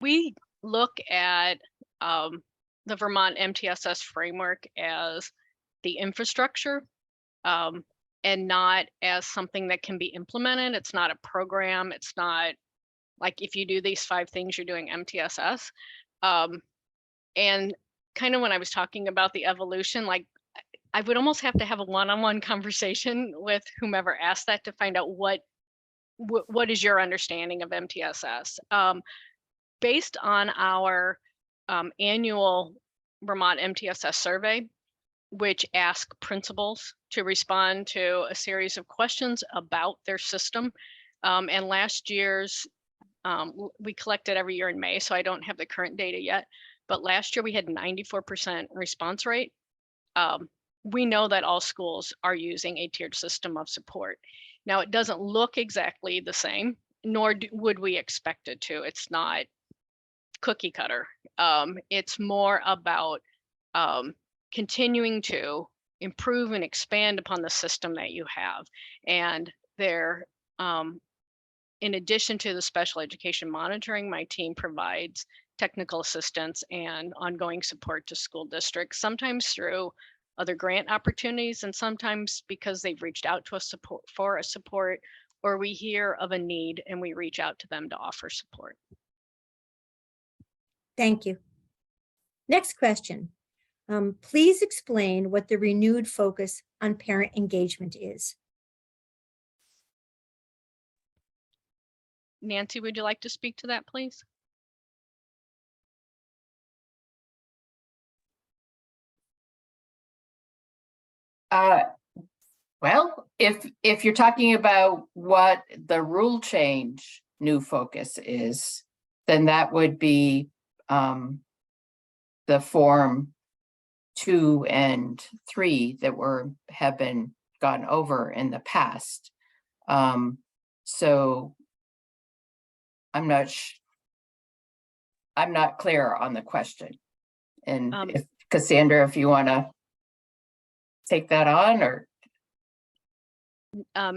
We look at the Vermont MTSS framework as the infrastructure and not as something that can be implemented. It's not a program. It's not like if you do these 5 things, you're doing MTSS. And kind of when I was talking about the evolution, like I would almost have to have a one-on-one conversation with whomever asked that to find out what is your understanding of MTSS. Based on our annual Vermont MTSS survey, which ask principals to respond to a series of questions about their system. And last year's, we collect it every year in May, so I don't have the current data yet, but last year we had 94% response rate. We know that all schools are using a tiered system of support. Now, it doesn't look exactly the same, nor would we expect it to. It's not cookie cutter. It's more about continuing to improve and expand upon the system that you have. And there, in addition to the special education monitoring, my team provides technical assistance and ongoing support to school districts, sometimes through other grant opportunities, and sometimes because they've reached out to us for a support, or we hear of a need and we reach out to them to offer support. Thank you. Next question. Please explain what the renewed focus on parent engagement is. Nancy, would you like to speak to that, please? Well, if you're talking about what the rule change new focus is, then that would be the Form 2 and 3 that have been gone over in the past. So I'm not clear on the question. And if Cassandra, if you want to take that on, or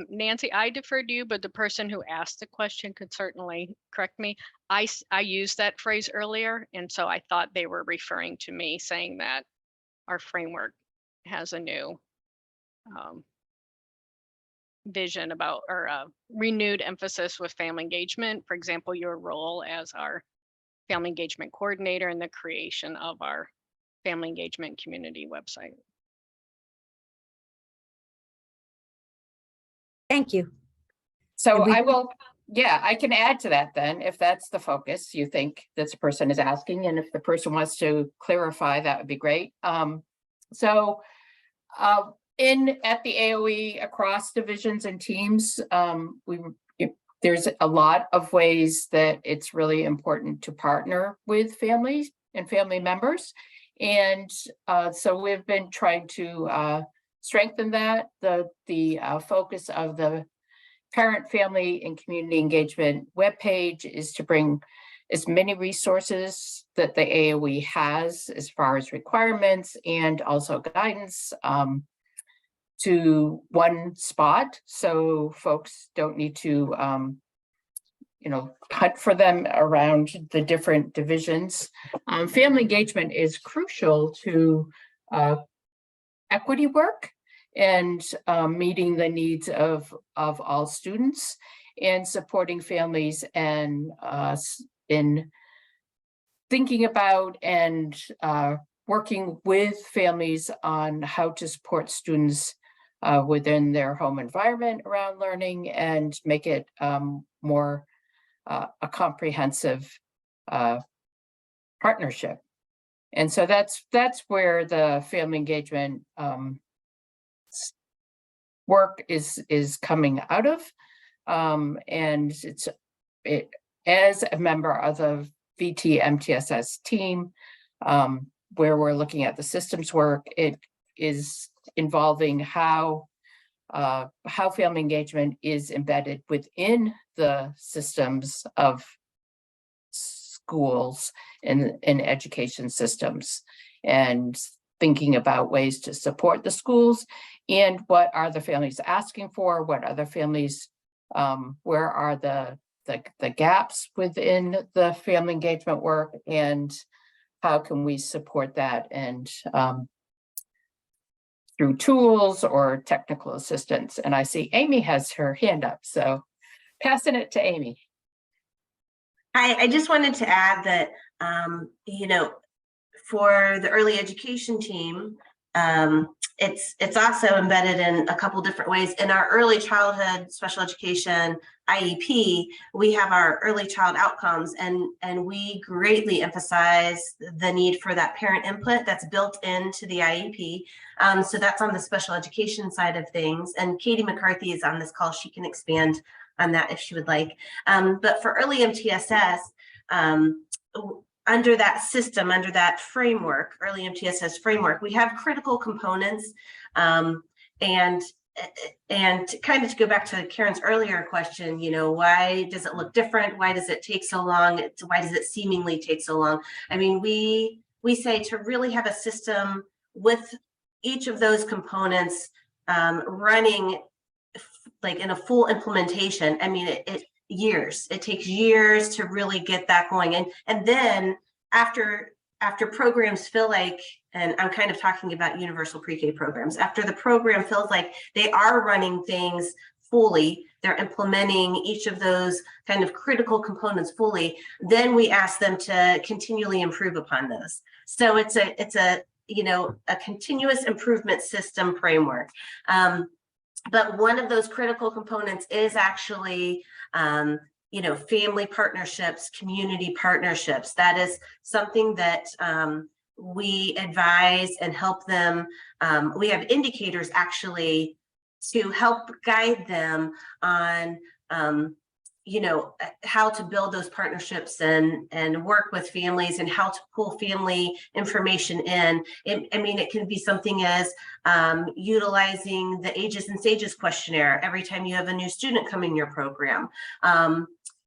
Nancy, I defer to you, but the person who asked the question could certainly correct me. I used that phrase earlier, and so I thought they were referring to me, saying that our framework has a new vision about, or renewed emphasis with family engagement. For example, your role as our family engagement coordinator and the creation of our family engagement community website. Thank you. so I will, yeah, I can add to that then, if that's the focus you think this person is asking, and if the person wants to clarify, that would be great. So at the AOE across divisions and teams, there's a lot of ways that it's really important to partner with families and family members. And so we've been trying to strengthen that. The focus of the Parent, Family, and Community Engagement webpage is to bring as many resources that the AOE has as far as requirements and also guidance to one spot, so folks don't need to hunt for them around the different divisions. Family engagement is crucial to equity work and meeting the needs of all students, and supporting families and in thinking about and working with families on how to support students within their home environment around learning and make it more a comprehensive partnership. And so that's where the family engagement work is coming out of. And it as a member of the VTmtss team, where we're looking at the systems work, it is involving how family engagement is embedded within the systems of schools and education systems, and thinking about ways to support the schools and what are the families asking for, what are the families, where are the gaps within the family engagement work, and how can we support that, and through tools or technical assistance. And I see Amy has her hand up, so passing it to Amy. I just wanted to add that, for the early education team, it's also embedded in a couple different ways. In our early childhood special education IEP, we have our early child outcomes, and we greatly emphasize the need for that parent input that's built into the IEP. So that's on the special education side of things. And Katie McCarthy is on this call. She can expand on that if she would like. But for early MTSS, under that system, under that framework, early MTSS framework, we have critical components, and and kind of to go back to Karen's earlier question, you know, why does it look different? Why does it take so long? Why does it seemingly take so long? I mean, we say to really have a system with each of those components running like in a full implementation. I mean, it takes years to really get that going. And then after programs feel like, and I'm kind of talking about universal pre-K programs, after the program feels like they are running things fully, they're implementing each of those kind of critical components fully, then we ask them to continually improve upon those. So it's a you know, a continuous improvement system framework. But one of those critical components is actually you know, family partnerships, community partnerships. That is something that we advise and help them. We have indicators actually to help guide them on, you know, how to build those partnerships and work with families and how to pull family information in. I mean, it can be something as utilizing the Ages and Stages questionnaire every time you have a new student come in your program.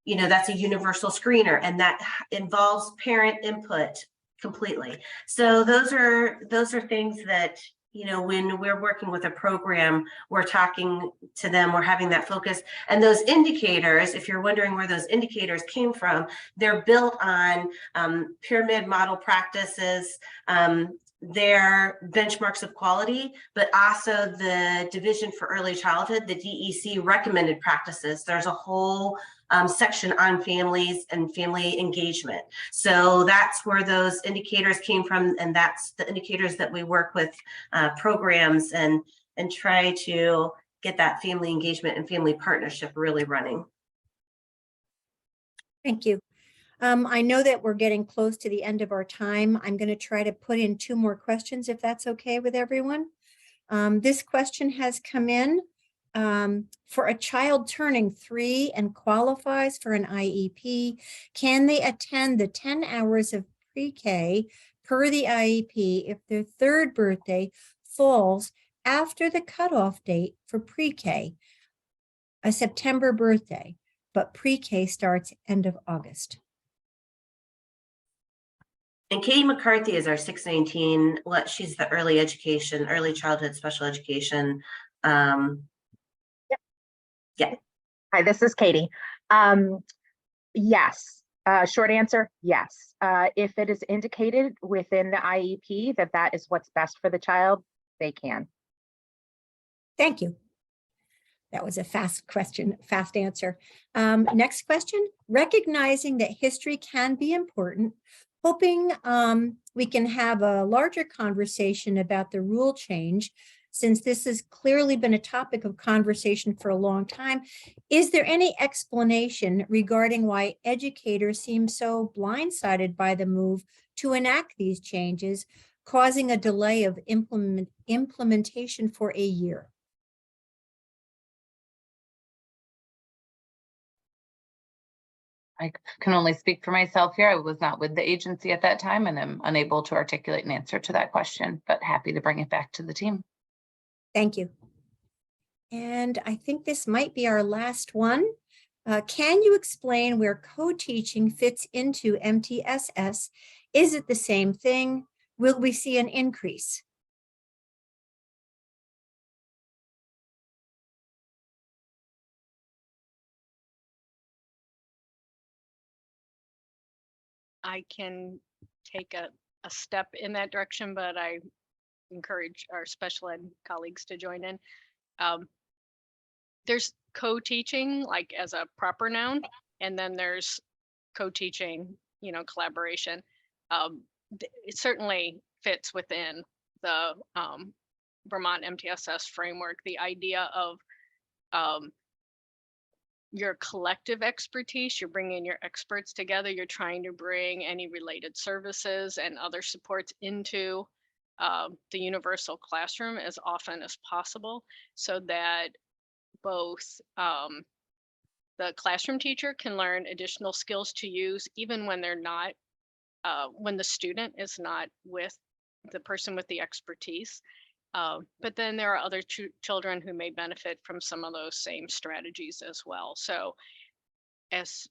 You know, that's a universal screener, and that involves parent input completely. So those are things that, you know, when we're working with a program, we're talking to them, we're having that focus. And those indicators, if you're wondering where those indicators came from, they're built on pyramid model practices, their benchmarks of quality, but also the Division for Early Childhood, the DEC recommended practices. There's a whole section on families and family engagement. So that's where those indicators came from, and that's the indicators that we work with programs and try to get that family engagement and family partnership really running. Thank you. I know that we're getting close to the end of our time. I'm going to try to put in 2 more questions if that's okay with everyone. This question has come in. For a child turning 3 and qualifies for an IEP, can they attend the 10 hours of pre-K per the IEP if their 3rd birthday falls after the cutoff date for pre-K, a September birthday, but pre-K starts end of August? And Katie McCarthy is our 619. She's the early childhood special education. Yeah. Hi, this is Katie. Yes. Short answer, yes. If it is indicated within the IEP that is what's best for the child, they can. Thank you. That was a fast question, fast answer. Next question, recognizing that history can be important, hoping we can have a larger conversation about the rule change, since this has clearly been a topic of conversation for a long time. Is there any explanation regarding why educators seem so blindsided by the move to enact these changes, causing a delay of implementation for a year? I can only speak for myself here. I was not with the agency at that time and am unable to articulate an answer to that question, but happy to bring it back to the team. Thank you. And I think this might be our last one. Can you explain where co-teaching fits into MTSS? Is it the same thing? Will we see an increase? I can take a step in that direction, but I encourage our special ed colleagues to join in. There's co-teaching like as a proper noun, and then there's co-teaching, you know, collaboration. It certainly fits within the Vermont MTSS framework, the idea of your collective expertise. You're bringing your experts together. You're trying to bring any related services and other supports into the universal classroom as often as possible, so that both the classroom teacher can learn additional skills to use even when they're not, when the student is not with the person with the expertise, But then there are other children who may benefit from some of those same strategies as well. So that's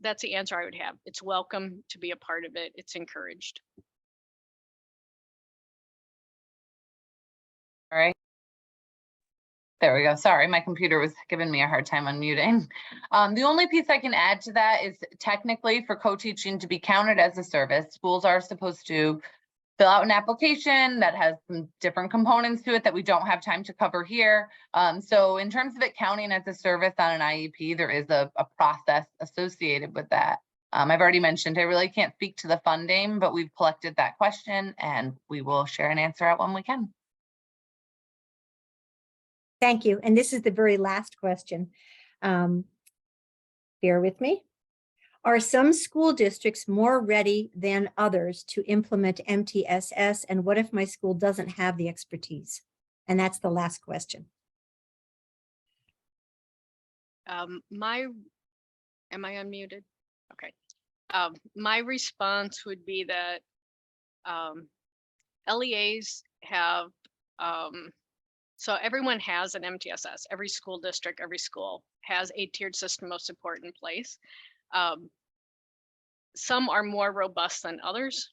the answer I would have. It's welcome to be a part of it. It's encouraged. All right. There we go. Sorry, my computer was giving me a hard time unmuting. The only piece I can add to that is technically for co-teaching to be counted as a service, schools are supposed to fill out an application that has some different components to it that we don't have time to cover here. So in terms of it counting as a service on an IEP, there is a process associated with that. I've already mentioned, I really can't speak to the funding, but we've collected that question and we will share an answer out when we can. Thank you. And this is the very last question. Bear with me. Are some school districts more ready than others to implement MTSS? And what if my school doesn't have the expertise? And that's the last question. Am I unmuted? Okay. My response would be that LEAs have, so everyone has an MTSS. Every school district, every school has a tiered system of support in place. Some are more robust than others,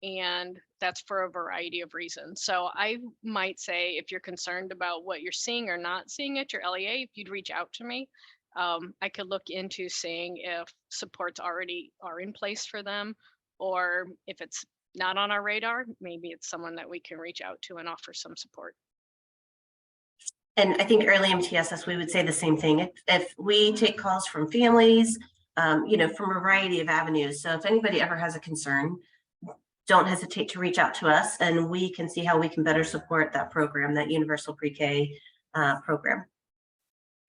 and that's for a variety of reasons. So I might say, if you're concerned about what you're seeing or not seeing at your LEA, if you'd reach out to me, I could look into seeing if supports already are in place for them, or if it's not on our radar, maybe it's someone that we can reach out to and offer some support. And I think early MTSS, we would say the same thing. If we take calls from families, from a variety of avenues. So if anybody ever has a concern, don't hesitate to reach out to us and we can see how we can better support that program, that universal pre-K program.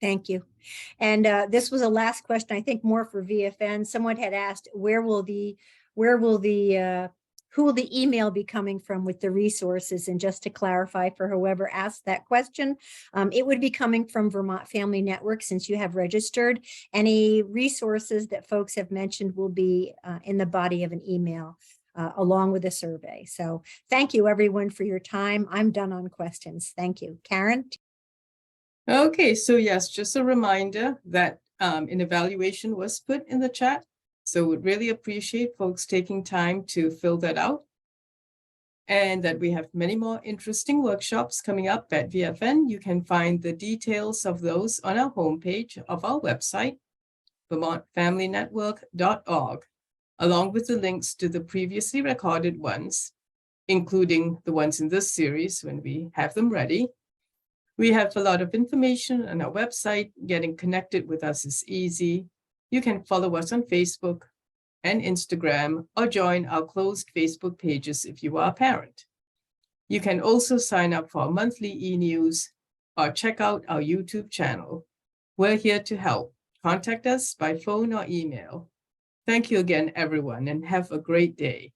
Thank you. And this was a last question, I think more for VFN. Someone had asked, who will the email be coming from with the resources? And just to clarify for whoever asked that question, it would be coming from Vermont Family Network since you have registered. Any resources that folks have mentioned will be in the body of an email along with a survey. So thank you everyone for your time. I'm done on questions. Thank you. Karen? Okay, so yes, just a reminder that an evaluation was put in the chat. So would really appreciate folks taking time to fill that out. And that we have many more interesting workshops coming up at VFN. You can find the details of those on our homepage of our website, vermontfamilynetwork.org, along with the links to the previously recorded ones, including the ones in this series when we have them ready. We have a lot of information on our website. Getting connected with us is easy. You can follow us on Facebook and Instagram or join our closed Facebook pages if you are a parent. You can also sign up for our monthly e-news or check out our YouTube channel. We're here to help. Contact us by phone or email. Thank you again, everyone, and have a great day.